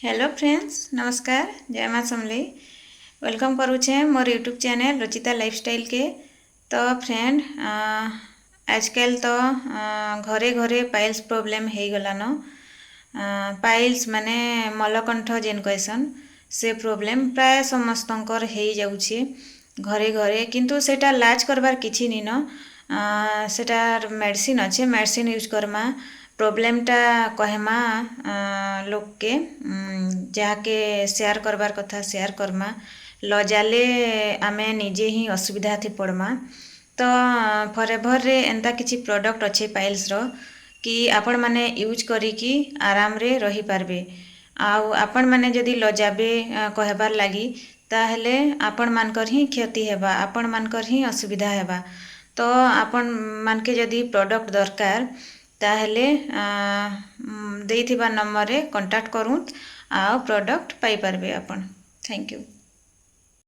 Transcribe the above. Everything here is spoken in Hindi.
हेलो फ्रेंड्स, नमस्कार। जय माँ समलेई। वेलकम करुचे मोर यूट्यूब चैनल रुचिता लाइफस्टाइल के। तो फ्रेंड, आजकल तो घरे घरे पाइल्स प्रॉब्लम हो गलान। पाइल्स माने मलकंठ जेन कहसन से प्रॉब्लम प्राय समस्तंकर हो जाउछे घरे घरे, किंतु सेटा लाज करबार किछि नी न। सेटार मेडिसिन अच्छे, मेडिसिन यूज करमा प्रॉब्लमटा कहमा लोक के जाके शेयर करबार कथा शेयर करमा। लजाले आमे निजे ही असुविधा थी पड़मा। तो फॉरएवर रे एंता किछि प्रोडक्ट अच्छे पाइल्स रो कि आपण माने यूज करिकी आराम रे रही पारबे। आउ आपण माने जदि लजाबे कहबार लागी ताहले आपण मानकर ही क्षति हेबा, आपण मानकर ही असुविधा हेबा। तो आपण मानके जदि प्रोडक्ट दरकार ताहले देइथिबा नंबर रे कांटेक्ट करूँ आ प्रोडक्ट पाई पारबे आपण। Thank you.